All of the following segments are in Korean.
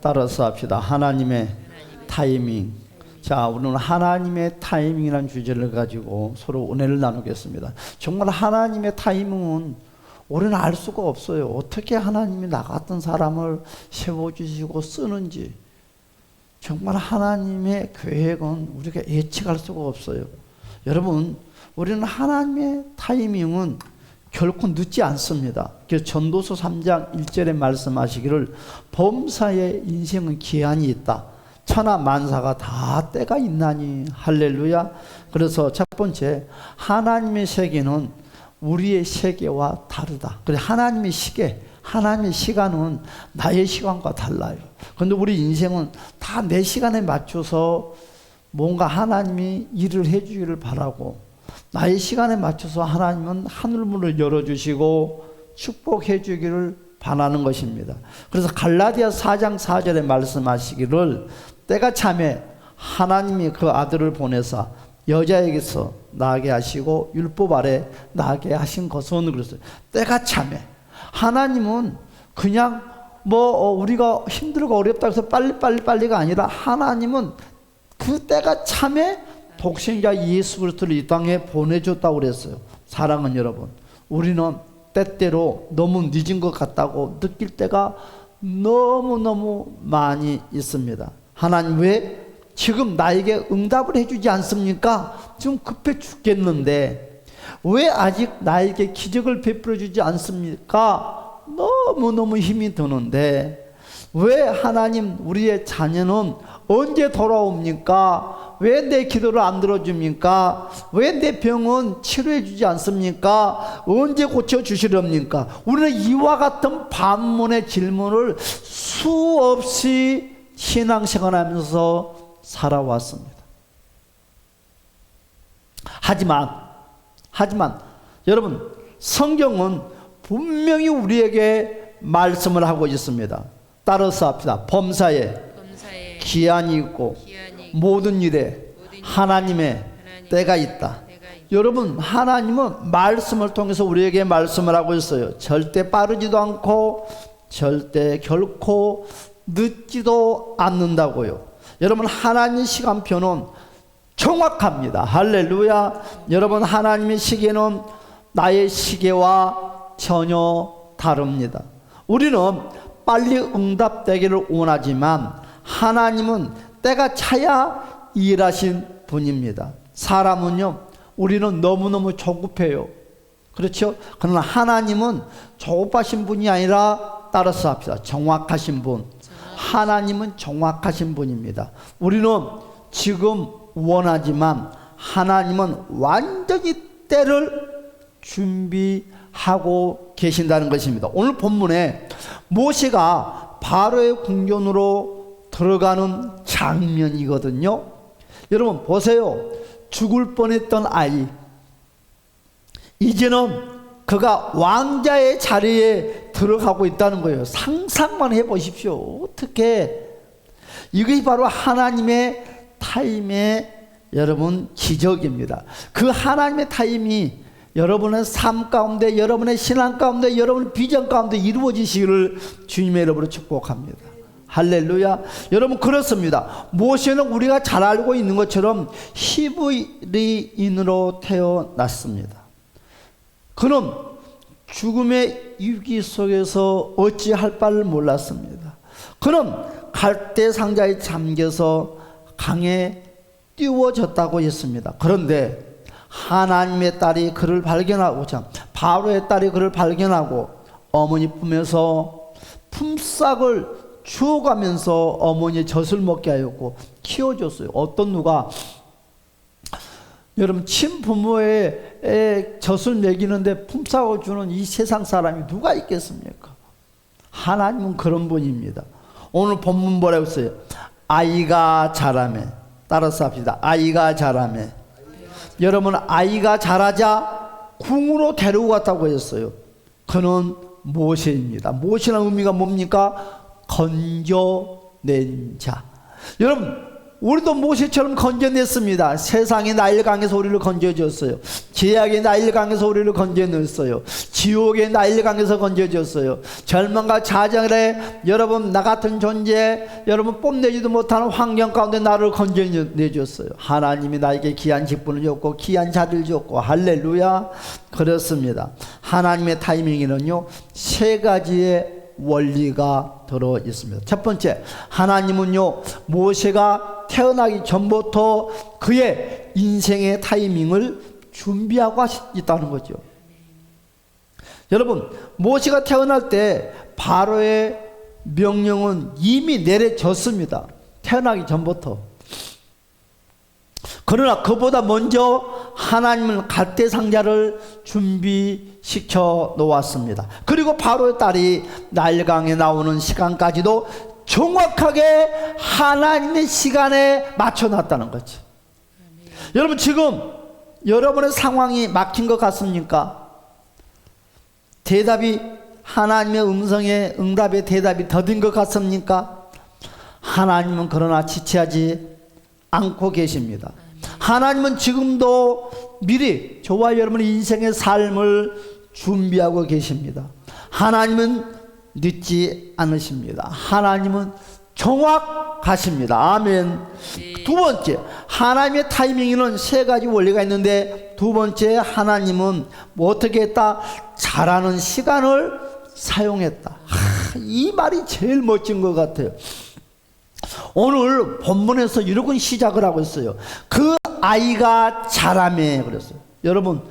따라서 합시다. 하나님의 타이밍. 자, 우리는 하나님의 타이밍이라는 주제를 가지고 서로 은혜를 나누겠습니다. 정말 하나님의 타이밍은 우리는 알 수가 없어요. 어떻게 하나님이 나 같은 사람을 세워주시고 쓰는지 정말 하나님의 계획은 우리가 예측할 수가 없어요. 여러분, 우리는 하나님의 타이밍은 결코 늦지 않습니다. 그래서 전도서 3장 1절에 말씀하시기를 범사의 인생은 기한이 있다. 천하 만사가 다 때가 있나니. 할렐루야. 그래서 첫 번째, 하나님의 세계는 우리의 세계와 다르다. 그래서 하나님의 시계, 하나님의 시간은 나의 시간과 달라요. 그런데 우리 인생은 다 내 시간에 맞춰서 뭔가 하나님이 일을 해주기를 바라고, 나의 시간에 맞춰서 하나님은 하늘문을 열어주시고 축복해 주기를 바라는 것입니다. 그래서 갈라디아 4장 4절에 말씀하시기를 때가 참에 하나님이 그 아들을 보내사 여자에게서 나게 하시고 율법 아래 나게 하신 것은, 그랬어요. 때가 참에 하나님은 그냥 우리가 힘들고 어렵다 해서 빨리가 아니라 하나님은 그 때가 참에 독생자 예수 그리스도를 이 땅에 보내줬다고 그랬어요. 사랑하는 여러분, 우리는 때때로 너무 늦은 것 같다고 느낄 때가 너무너무 많이 있습니다. 하나님 왜 지금 나에게 응답을 해주지 않습니까? 지금 급해 죽겠는데 왜 아직 나에게 기적을 베풀어 주지 않습니까? 너무너무 힘이 드는데 왜 하나님 우리의 자녀는 언제 돌아옵니까? 왜 내 기도를 안 들어줍니까? 왜 내 병은 치료해 주지 않습니까? 언제 고쳐주시렵니까? 우리는 이와 같은 반문의 질문을 수없이 신앙생활하면서 살아왔습니다. 하지만 여러분, 성경은 분명히 우리에게 말씀을 하고 있습니다. 따라서 합시다. 범사에 기한이 있고 모든 일에 하나님의 때가 있다. 여러분, 하나님은 말씀을 통해서 우리에게 말씀을 하고 있어요. 절대 빠르지도 않고 절대 결코 늦지도 않는다고요. 여러분, 하나님의 시간표는 정확합니다. 할렐루야. 여러분, 하나님의 시계는 나의 시계와 전혀 다릅니다. 우리는 빨리 응답되기를 원하지만 하나님은 때가 차야 일하신 분입니다. 사람은요, 우리는 너무너무 조급해요. 그렇죠? 그러나 하나님은 조급하신 분이 아니라, 따라서 합시다, 정확하신 분. 하나님은 정확하신 분입니다. 우리는 지금 원하지만 하나님은 완전히 때를 준비하고 계신다는 것입니다. 오늘 본문에 모세가 바로의 궁전으로 들어가는 장면이거든요. 여러분 보세요. 죽을 뻔했던 아이, 이제는 그가 왕자의 자리에 들어가고 있다는 거예요. 상상만 해보십시오. 어떻게, 이것이 바로 하나님의 타임의 여러분 기적입니다. 그 하나님의 타임이 여러분의 삶 가운데, 여러분의 신앙 가운데, 여러분의 비전 가운데 이루어지시기를 주님의 이름으로 축복합니다. 할렐루야. 여러분, 그렇습니다. 모세는 우리가 잘 알고 있는 것처럼 히브리인으로 태어났습니다. 그는 죽음의 위기 속에서 어찌할 바를 몰랐습니다. 그는 갈대 상자에 잠겨서 강에 띄워졌다고 했습니다. 그런데 하나님의 딸이 그를 발견하고, 바로의 딸이 그를 발견하고 어머니 품에서 품삯을 주어가면서 어머니의 젖을 먹게 하였고 키워줬어요. 어떤 누가, 여러분, 친부모의 젖을 먹이는데 품삯을 주는 이 세상 사람이 누가 있겠습니까? 하나님은 그런 분입니다. 오늘 본문 뭐라고 했어요? 아이가 자라매. 따라서 합시다. 아이가 자라매. 여러분, 아이가 자라자 궁으로 데리고 갔다고 했어요. 그는 모세입니다. 모세라는 의미가 뭡니까? 건져낸 자. 여러분, 우리도 모세처럼 건져냈습니다. 세상의 나일강에서 우리를 건져줬어요. 죄악의 나일강에서 우리를 건져냈어요. 지옥의 나일강에서 건져줬어요. 절망과 좌절에 여러분 나 같은 존재, 여러분 뽐내지도 못하는 환경 가운데 나를 건져내줬어요. 하나님이 나에게 귀한 직분을 줬고 귀한 자리를 줬고, 할렐루야. 그렇습니다. 하나님의 타이밍에는요 세 가지의 원리가 들어 있습니다. 첫 번째, 하나님은요 모세가 태어나기 전부터 그의 인생의 타이밍을 준비하고 있다는 거죠. 여러분, 모세가 태어날 때 바로의 명령은 이미 내려졌습니다. 태어나기 전부터. 그러나 그보다 먼저 하나님은 갈대 상자를 준비시켜 놓았습니다. 그리고 바로의 딸이 나일강에 나오는 시간까지도 정확하게 하나님의 시간에 맞춰 놨다는 거죠. 여러분, 지금 여러분의 상황이 막힌 것 같습니까? 대답이, 하나님의 음성에 응답의 대답이 더딘 것 같습니까? 하나님은 그러나 지체하지 않고 계십니다. 하나님은 지금도 미리 저와 여러분의 인생의 삶을 준비하고 계십니다. 하나님은 늦지 않으십니다. 하나님은 정확하십니다. 아멘. 두 번째, 하나님의 타이밍에는 세 가지 원리가 있는데, 두 번째, 하나님은 뭐 어떻게 했다? 잘하는 시간을 사용했다. 이 말이 제일 멋진 것 같아요. 오늘 본문에서 이렇게 시작을 하고 있어요. 그 아이가 자라매 그랬어요. 여러분,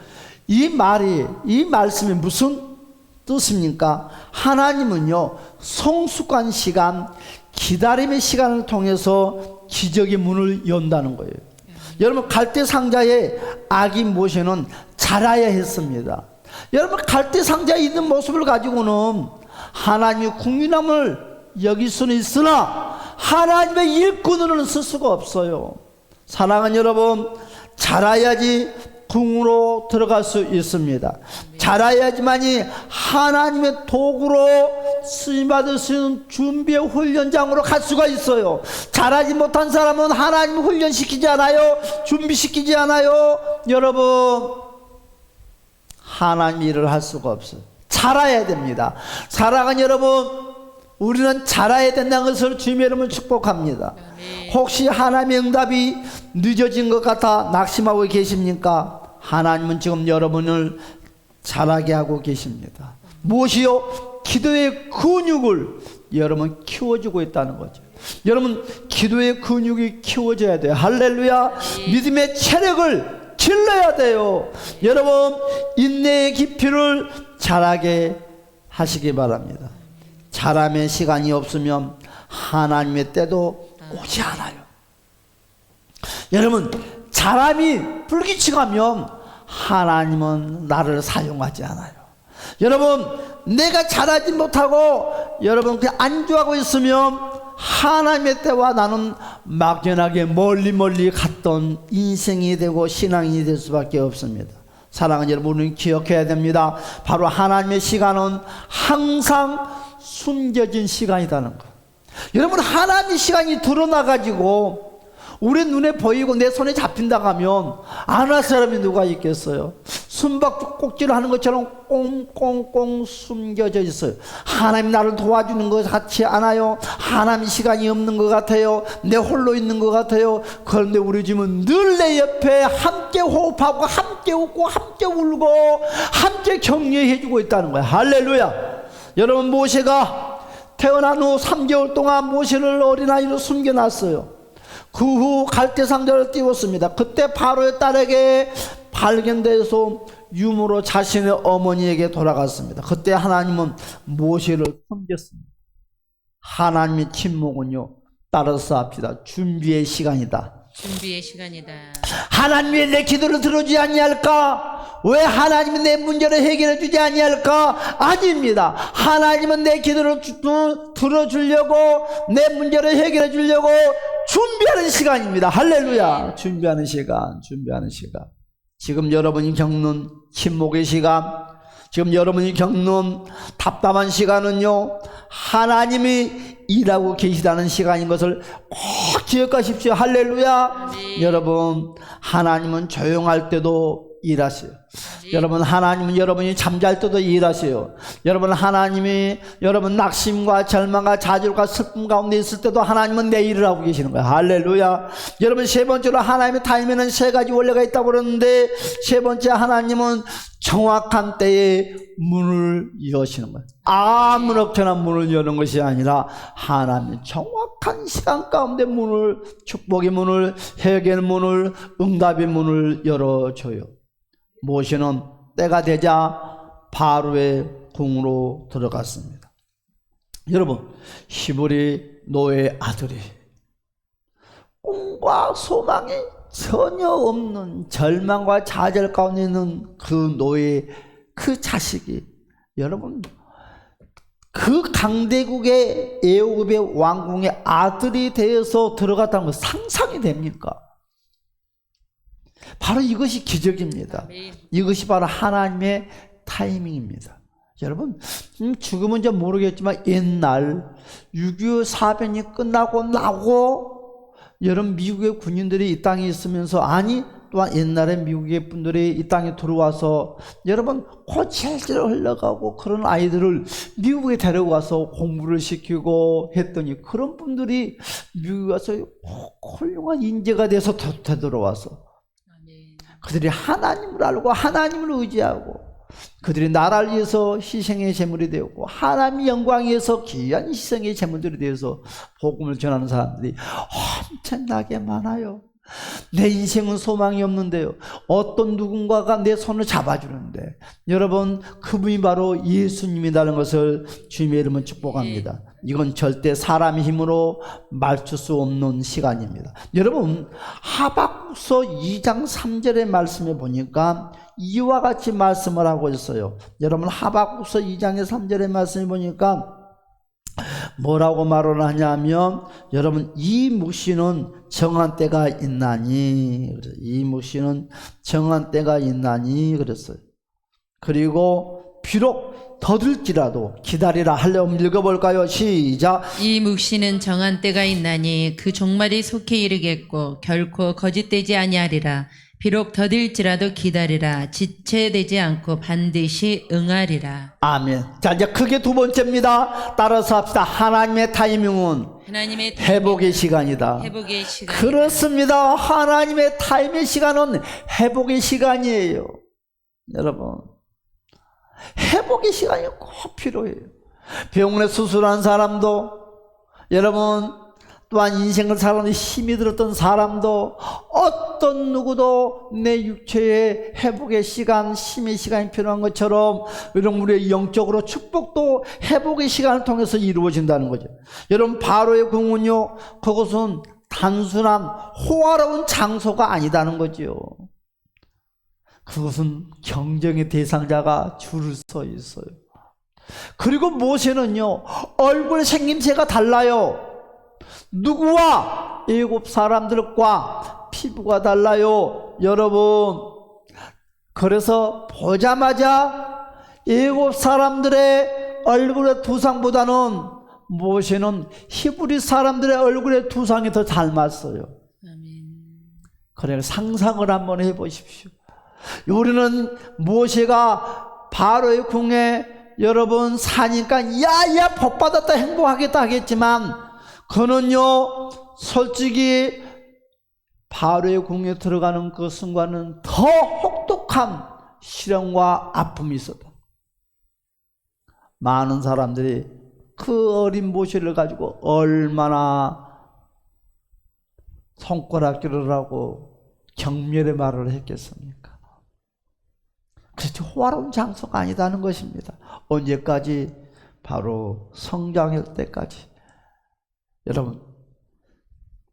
이 말씀이 무슨 뜻입니까? 하나님은요 성숙한 시간, 기다림의 시간을 통해서 기적의 문을 연다는 거예요. 여러분, 갈대 상자에 아기 모세는 자라야 했습니다. 여러분, 갈대 상자에 있는 모습을 가지고는 하나님의 국민함을 여길 수는 있으나 하나님의 일꾼으로는 쓸 수가 없어요. 사랑하는 여러분, 자라야지 궁으로 들어갈 수 있습니다. 자라야지만이 하나님의 도구로 쓰임받을 수 있는 준비의 훈련장으로 갈 수가 있어요. 자라지 못한 사람은 하나님 훈련시키지 않아요. 준비시키지 않아요. 여러분, 하나님 일을 할 수가 없어요. 자라야 됩니다. 사랑하는 여러분, 우리는 자라야 된다는 것을 주님의 이름으로 축복합니다. 혹시 하나님의 응답이 늦어진 것 같아 낙심하고 계십니까? 하나님은 지금 여러분을 자라게 하고 계십니다. 무엇이요? 기도의 근육을 여러분 키워주고 있다는 거죠. 여러분, 기도의 근육이 키워져야 돼요. 할렐루야. 믿음의 체력을 길러야 돼요. 여러분, 인내의 깊이를 자라게 하시기 바랍니다. 자람의 시간이 없으면 하나님의 때도 오지 않아요. 여러분, 자람이 불규칙하면 하나님은 나를 사용하지 않아요. 여러분, 내가 자라지 못하고 여러분 그냥 안주하고 있으면 하나님의 때와 나는 막연하게 멀리 갔던 인생이 되고 신앙이 될 수밖에 없습니다. 사랑하는 여러분, 우리는 기억해야 됩니다. 바로 하나님의 시간은 항상 숨겨진 시간이라는 것. 여러분, 하나님의 시간이 드러나가지고 우리 눈에 보이고 내 손에 잡힌다고 하면 안 할 사람이 누가 있겠어요? 숨바꼭질을 하는 것처럼 꽁꽁꽁 숨겨져 있어요. 하나님 나를 도와주는 것 같지 않아요? 하나님 시간이 없는 것 같아요. 내 홀로 있는 것 같아요. 그런데 우리 집은 늘 내 옆에 함께 호흡하고 함께 웃고 함께 울고 함께 격려해 주고 있다는 거예요. 할렐루야. 여러분, 모세가 태어난 후 3개월 동안 모세를 어린아이로 숨겨놨어요. 그 후 갈대 상자를 띄웠습니다. 그때 바로의 딸에게 발견돼서 유모로 자신의 어머니에게 돌아갔습니다. 그때 하나님은 모세를 섬겼습니다. 하나님의 침묵은요, 따라서 합시다. 준비의 시간이다. 준비의 시간이다. 하나님이 내 기도를 들어주지 아니할까? 왜 하나님은 내 문제를 해결해 주지 아니할까? 아닙니다. 하나님은 내 기도를 들어주려고, 내 문제를 해결해 주려고 준비하는 시간입니다. 할렐루야. 준비하는 시간. 지금 여러분이 겪는 침묵의 시간, 지금 여러분이 겪는 답답한 시간은요, 하나님이 일하고 계시다는 시간인 것을 꼭 기억하십시오. 할렐루야. 여러분, 하나님은 조용할 때도 일하세요. 여러분, 하나님은 여러분이 잠잘 때도 일하세요. 여러분, 하나님이 여러분 낙심과 절망과 좌절과 슬픔 가운데 있을 때도 하나님은 내 일을 하고 계시는 거예요. 할렐루야. 여러분, 세 번째로 하나님의 타임에는 세 가지 원리가 있다고 그러는데, 세 번째, 하나님은 정확한 때에 문을 여시는 거예요. 아무렇게나 문을 여는 것이 아니라 하나님의 정확한 시간 가운데 문을, 축복의 문을, 회개의 문을, 응답의 문을 열어줘요. 모세는 때가 되자 바로의 궁으로 들어갔습니다. 여러분, 히브리 노예 아들이 꿈과 소망이 전혀 없는 절망과 좌절 가운데 있는 그 노예, 그 자식이, 여러분, 그 강대국의 애굽의 왕궁의 아들이 되어서 들어갔다는 건 상상이 됩니까? 바로 이것이 기적입니다. 이것이 바로 하나님의 타이밍입니다. 여러분, 지금은 좀 모르겠지만 옛날 6.25 사변이 끝나고 나고 여러분 미국의 군인들이 이 땅에 있으면서, 아니 또한 옛날에 미국의 분들이 이 땅에 들어와서 여러분 고칠질 흘러가고 그런 아이들을 미국에 데려가서 공부를 시키고 했더니 그런 분들이 미국에 와서 훌륭한 인재가 돼서 되돌아와서 그들이 하나님을 알고 하나님을 의지하고 그들이 나라를 위해서 희생의 제물이 되었고 하나님의 영광을 위해서 귀한 희생의 제물들이 되어서 복음을 전하는 사람들이 엄청나게 많아요. 내 인생은 소망이 없는데요, 어떤 누군가가 내 손을 잡아주는데, 여러분, 그분이 바로 예수님이라는 것을 주님의 이름으로 축복합니다. 이건 절대 사람의 힘으로 맞출 수 없는 시간입니다. 여러분, 하박국서 2장 3절의 말씀에 보니까 이와 같이 말씀을 하고 있어요. 여러분, 하박국서 2장의 3절의 말씀에 보니까 뭐라고 말을 하냐면, 여러분, 이 묵시는 정한 때가 있나니, 이 묵시는 정한 때가 있나니 그랬어요. 그리고 비록 더딜지라도 기다리라. 한번 읽어볼까요? 시작. 이 묵시는 정한 때가 있나니 그 종말이 속히 이르겠고 결코 거짓되지 아니하리라. 비록 더딜지라도 기다리라. 지체되지 않고 반드시 응하리라. 아멘. 자, 이제 그게 두 번째입니다. 따라서 합시다. 하나님의 타이밍은 회복의 시간이다. 회복의 시간. 그렇습니다. 하나님의 타임의 시간은 회복의 시간이에요. 여러분, 회복의 시간이 꼭 필요해요. 병원에 수술한 사람도, 여러분, 또한 인생을 살아가는 힘이 들었던 사람도, 어떤 누구도 내 육체의 회복의 시간, 힘의 시간이 필요한 것처럼 여러분, 우리의 영적으로 축복도 회복의 시간을 통해서 이루어진다는 거죠. 여러분, 바로의 궁은요, 그것은 단순한 호화로운 장소가 아니다는 거죠. 그것은 경쟁의 대상자가 줄을 서 있어요. 그리고 모세는요, 얼굴 생김새가 달라요. 누구와? 애굽 사람들과 피부가 달라요. 여러분, 그래서 보자마자 애굽 사람들의 얼굴의 두상보다는 모세는 히브리 사람들의 얼굴의 두상이 더 닮았어요. 그래, 상상을 한번 해보십시오. 우리는 모세가 바로의 궁에 여러분 사니까 야야 복 받았다 행복하겠다 하겠지만, 그는요 솔직히 바로의 궁에 들어가는 그 순간은 더 혹독한 시련과 아픔이 있었다. 많은 사람들이 그 어린 모세를 가지고 얼마나 손가락질을 하고 경멸의 말을 했겠습니까? 그렇죠. 호화로운 장소가 아니다는 것입니다. 언제까지? 바로 성장할 때까지. 여러분,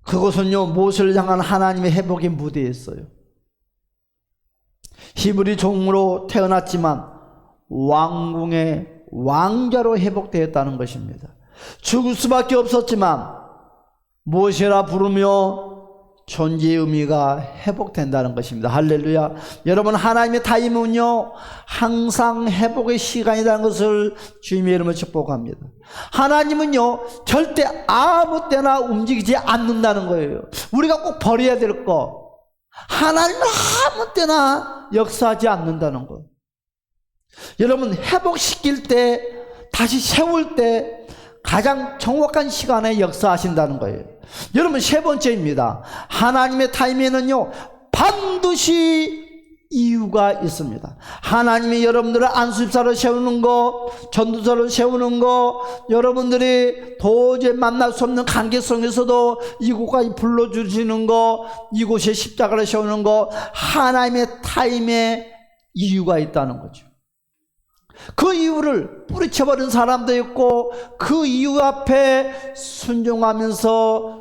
그것은요 모세를 향한 하나님의 회복의 무대였어요. 히브리 종으로 태어났지만 왕궁의 왕자로 회복되었다는 것입니다. 죽을 수밖에 없었지만 모세라 부르며 존재의 의미가 회복된다는 것입니다. 할렐루야. 여러분, 하나님의 타임은요 항상 회복의 시간이라는 것을 주님의 이름으로 축복합니다. 하나님은요 절대 아무 때나 움직이지 않는다는 거예요. 우리가 꼭 버려야 될 거, 하나님은 아무 때나 역사하지 않는다는 거. 여러분, 회복시킬 때, 다시 세울 때 가장 정확한 시간에 역사하신다는 거예요. 여러분, 세 번째입니다. 하나님의 타임에는요 반드시 이유가 있습니다. 하나님이 여러분들을 안수집사로 세우는 거, 전도사로 세우는 거, 여러분들이 도저히 만날 수 없는 관계 속에서도 이곳까지 불러주시는 거, 이곳에 십자가를 세우는 거, 하나님의 타임에 이유가 있다는 거죠. 그 이유를 뿌리쳐버린 사람도 있고, 그 이유 앞에 순종하면서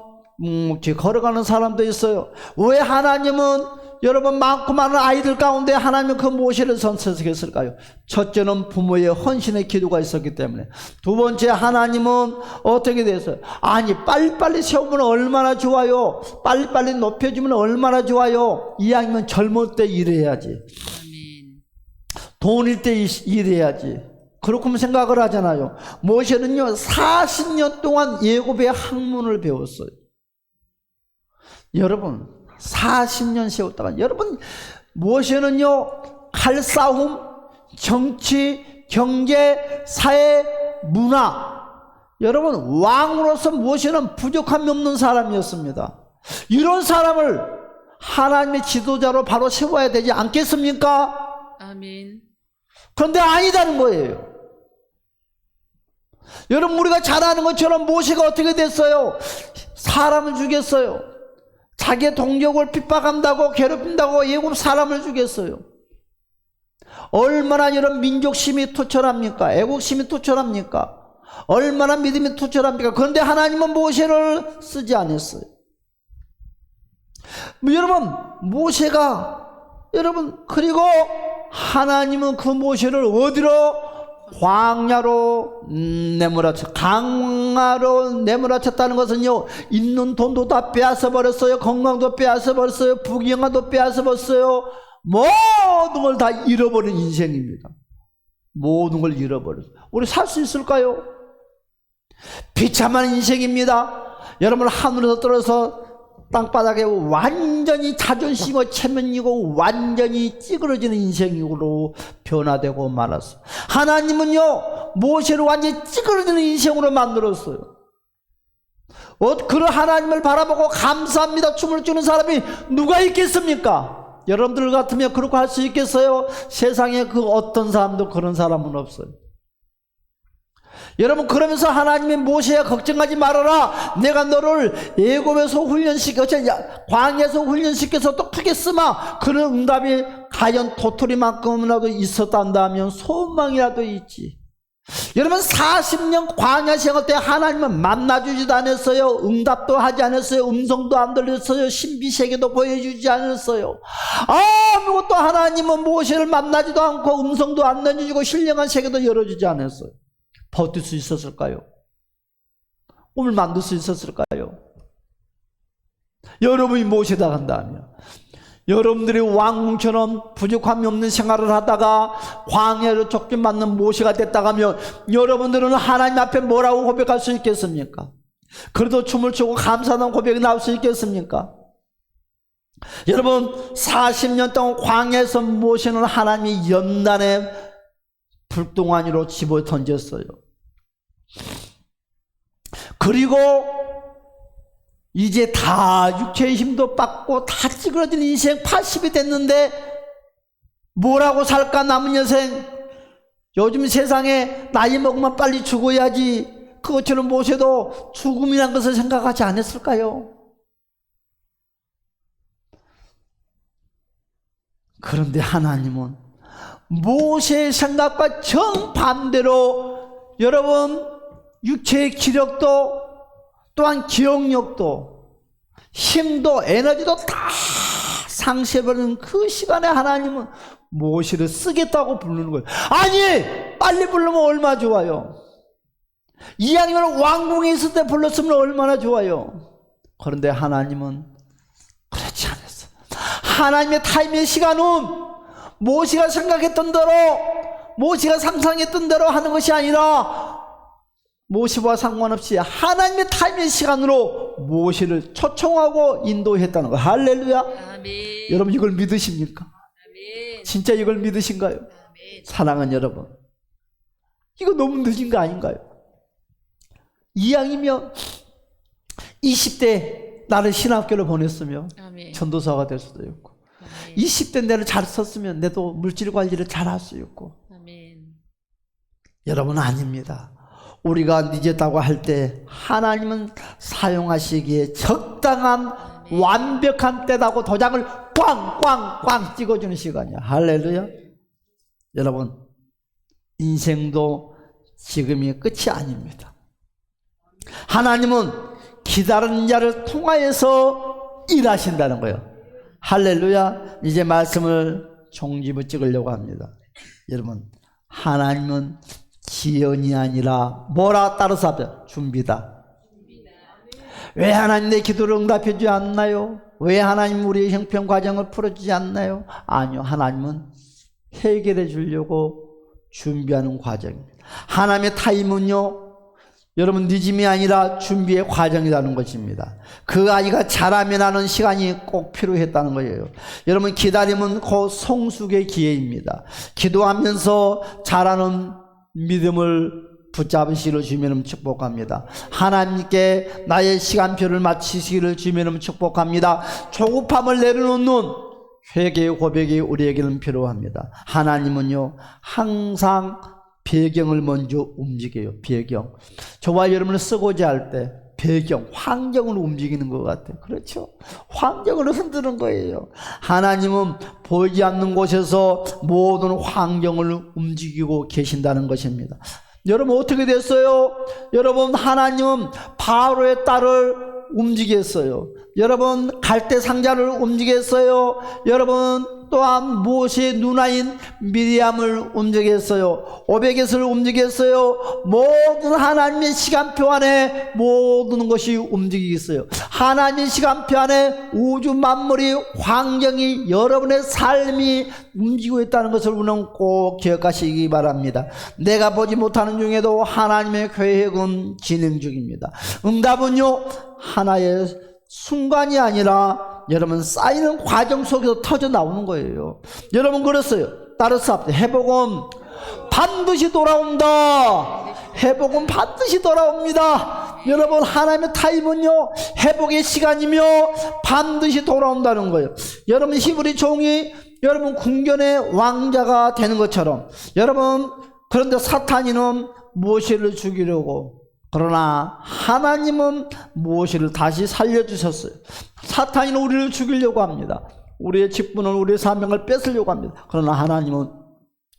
걸어가는 사람도 있어요. 왜 하나님은 여러분 많고 많은 아이들 가운데 하나님은 그 모세를 선택했을까요? 첫째는 부모의 헌신의 기도가 있었기 때문에. 두 번째, 하나님은 어떻게 됐어요? 아니, 빨리빨리 세우면 얼마나 좋아요. 빨리빨리 높여주면 얼마나 좋아요. 이왕이면 젊을 때 일해야지, 돈일 때 일해야지, 그렇게 생각을 하잖아요. 모세는요 40년 동안 예고의 학문을 배웠어요. 여러분, 40년 세웠다가, 여러분, 모세는요 칼싸움, 정치, 경제, 사회, 문화, 여러분 왕으로서 모세는 부족함이 없는 사람이었습니다. 이런 사람을 하나님의 지도자로 바로 세워야 되지 않겠습니까? 아멘. 그런데 아니다는 거예요. 여러분, 우리가 잘 아는 것처럼 모세가 어떻게 됐어요? 사람을 죽였어요. 자기의 동족을 핍박한다고, 괴롭힌다고 예굽 사람을 죽였어요. 얼마나 이런 민족심이 투철합니까? 애국심이 투철합니까? 얼마나 믿음이 투철합니까? 그런데 하나님은 모세를 쓰지 않았어요. 여러분, 모세가, 여러분, 그리고 하나님은 그 모세를 어디로? 광야로 내몰아쳤. 강화로 내몰아쳤다는 것은요, 있는 돈도 다 빼앗아 버렸어요. 건강도 빼앗아 버렸어요. 부귀영화도 빼앗아 버렸어요. 모든 걸 다 잃어버린 인생입니다. 모든 걸 잃어버렸어요. 우리 살 수 있을까요? 비참한 인생입니다. 여러분, 하늘에서 떨어져서 땅바닥에 완전히 자존심의 체면이고 완전히 찌그러지는 인생으로 변화되고 말았어요. 하나님은요 모세를 완전히 찌그러지는 인생으로 만들었어요. 그런 하나님을 바라보고 감사합니다 춤을 추는 사람이 누가 있겠습니까? 여러분들 같으면 그렇게 할 수 있겠어요? 세상에 그 어떤 사람도 그런 사람은 없어요. 여러분, 그러면서 하나님이 모세야 걱정하지 말아라. 내가 너를 애굽에서 훈련시켜서, 광야에서 훈련시켜서 또 크게 쓰마. 그런 응답이 과연 도토리만큼이라도 있었단다면 소망이라도 있지. 여러분, 40년 광야 생활 때 하나님은 만나주지도 않았어요. 응답도 하지 않았어요. 음성도 안 들렸어요. 신비세계도 보여주지 않았어요. 아무것도 하나님은 모세를 만나지도 않고 음성도 안 내주고 신령한 세계도 열어주지 않았어요. 버틸 수 있었을까요? 꿈을 만들 수 있었을까요? 여러분이 모세다 한다면, 여러분들이 왕처럼 부족함이 없는 생활을 하다가 광야로 쫓겨맞는 모세가 됐다고 하면 여러분들은 하나님 앞에 뭐라고 고백할 수 있겠습니까? 그래도 춤을 추고 감사하는 고백이 나올 수 있겠습니까? 여러분, 40년 동안 광야에서 모세는 하나님이 연단에 불똥아니로 집어 던졌어요. 그리고 이제 다 육체의 힘도 빠고 다 찌그러진 인생 80이 됐는데 뭐라고 살까? 남은 여생. 요즘 세상에 나이 먹으면 빨리 죽어야지. 그것처럼 모세도 죽음이란 것을 생각하지 않았을까요? 그런데 하나님은 모세의 생각과 정반대로, 여러분, 육체의 기력도 또한 기억력도 힘도 에너지도 다 상실해버리는 그 시간에 하나님은 모세를 쓰겠다고 부르는 거예요. 아니, 빨리 부르면 얼마나 좋아요. 이왕이면 왕궁에 있을 때 불렀으면 얼마나 좋아요. 그런데 하나님은 하나님의 타임의 시간은 모세가 생각했던 대로, 모세가 상상했던 대로 하는 것이 아니라 모세와 상관없이 하나님의 타임의 시간으로 모세를 초청하고 인도했다는 거예요. 할렐루야. 아멘. 여러분 이걸 믿으십니까? 아멘. 진짜 이걸 믿으신가요? 아멘. 사랑하는 여러분, 이거 너무 늦은 거 아닌가요? 이왕이면 20대 나를 신학교를 보냈으면 아멘. 전도사가 될 수도 있고, 아멘. 20대 내를 잘 썼으면 내도 물질 관리를 잘 할 수 있고. 아멘. 여러분 아닙니다. 우리가 늦었다고 할 때 하나님은 사용하시기에 적당한 완벽한 때다고 도장을 꽝꽝꽝 찍어주는 시간이야. 할렐루야. 여러분 인생도 지금이 끝이 아닙니다. 하나님은 기다리는 자를 통하여서 일하신다는 거예요. 할렐루야. 이제 말씀을 종지부 찍으려고 합니다. 여러분 하나님은 지연이 아니라 뭐라 따라서 하죠? 준비다. 왜 하나님 내 기도를 응답해 주지 않나요? 왜 하나님 우리의 형편 과정을 풀어주지 않나요? 아니요, 하나님은 해결해 주려고 준비하는 과정입니다. 하나님의 타임은요, 여러분 늦음이 아니라 준비의 과정이라는 것입니다. 그 아이가 자라면 하는 시간이 꼭 필요했다는 거예요. 여러분 기다림은 곧 성숙의 기회입니다. 기도하면서 자라는 믿음을 붙잡으시기를 주님을 축복합니다. 하나님께 나의 시간표를 맞추시기를 주님을 축복합니다. 조급함을 내려놓는 회개의 고백이 우리에게는 필요합니다. 하나님은요 항상 배경을 먼저 움직여요. 배경. 저와 여러분을 쓰고자 할 때 배경, 환경을 움직이는 것 같아요. 그렇죠? 환경을 흔드는 거예요. 하나님은 보이지 않는 곳에서 모든 환경을 움직이고 계신다는 것입니다. 여러분 어떻게 됐어요? 여러분 하나님은 바로의 딸을 움직였어요. 여러분 갈대 상자를 움직였어요. 여러분 또한 모세의 누나인 미리암을 움직였어요. 오베겟을 움직였어요. 모든 하나님의 시간표 안에 모든 것이 움직이겠어요. 하나님의 시간표 안에 우주 만물이, 환경이, 여러분의 삶이 움직이고 있다는 것을 우리는 꼭 기억하시기 바랍니다. 내가 보지 못하는 중에도 하나님의 계획은 진행 중입니다. 응답은요 하나의 순간이 아니라 여러분 쌓이는 과정 속에서 터져 나오는 거예요. 여러분 그랬어요. 따라서 합시다. 회복은 반드시 돌아온다. 회복은 반드시 돌아옵니다. 여러분 하나님의 타임은요 회복의 시간이며 반드시 돌아온다는 거예요. 여러분 히브리 종이 여러분 궁전의 왕자가 되는 것처럼, 여러분 그런데 사탄이는 모세를 죽이려고, 그러나 하나님은 모세를 다시 살려주셨어요. 사탄이는 우리를 죽이려고 합니다. 우리의 직분을, 우리의 사명을 뺏으려고 합니다. 그러나 하나님은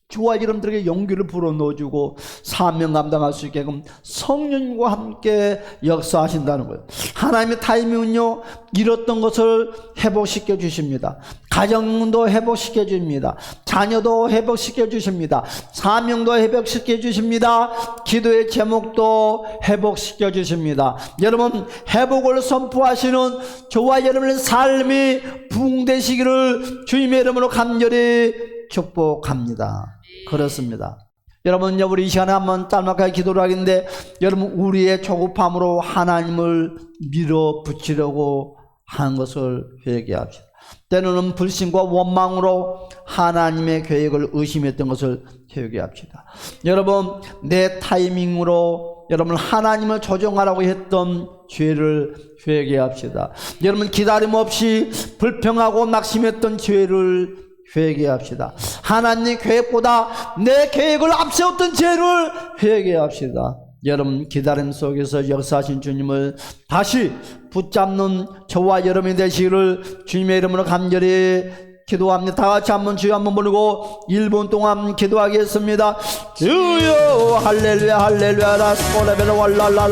주와 여러분들에게 용기를 불어넣어주고 사명 감당할 수 있게끔 성령과 함께 역사하신다는 거예요. 하나님의 타이밍은요 잃었던 것을 회복시켜 주십니다. 가정도 회복시켜 줍니다. 자녀도 회복시켜 주십니다. 사명도 회복시켜 주십니다. 기도의 제목도 회복시켜 주십니다. 여러분 회복을 선포하시는 저와 여러분의 삶이 부흥되시기를 주님의 이름으로 간절히 축복합니다. 그렇습니다. 여러분 우리 이 시간에 한번 짤막하게 기도를 하겠는데, 여러분 우리의 조급함으로 하나님을 밀어붙이려고 하는 것을 회개합시다. 때로는 불신과 원망으로 하나님의 계획을 의심했던 것을 회개합시다. 여러분 내 타이밍으로 여러분 하나님을 조정하라고 했던 죄를 회개합시다. 여러분 기다림 없이 불평하고 낙심했던 죄를 회개합시다. 하나님 계획보다 내 계획을 앞세웠던 죄를 회개합시다. 여러분 기다림 속에서 역사하신 주님을 다시 붙잡는 저와 여러분이 되시기를 주님의 이름으로 간절히 기도합니다. 다 같이 한번 주여 한번 부르고 1분 동안 기도하겠습니다. 주여 할렐루야 할렐루야 라스콜레베라 왈랄랄라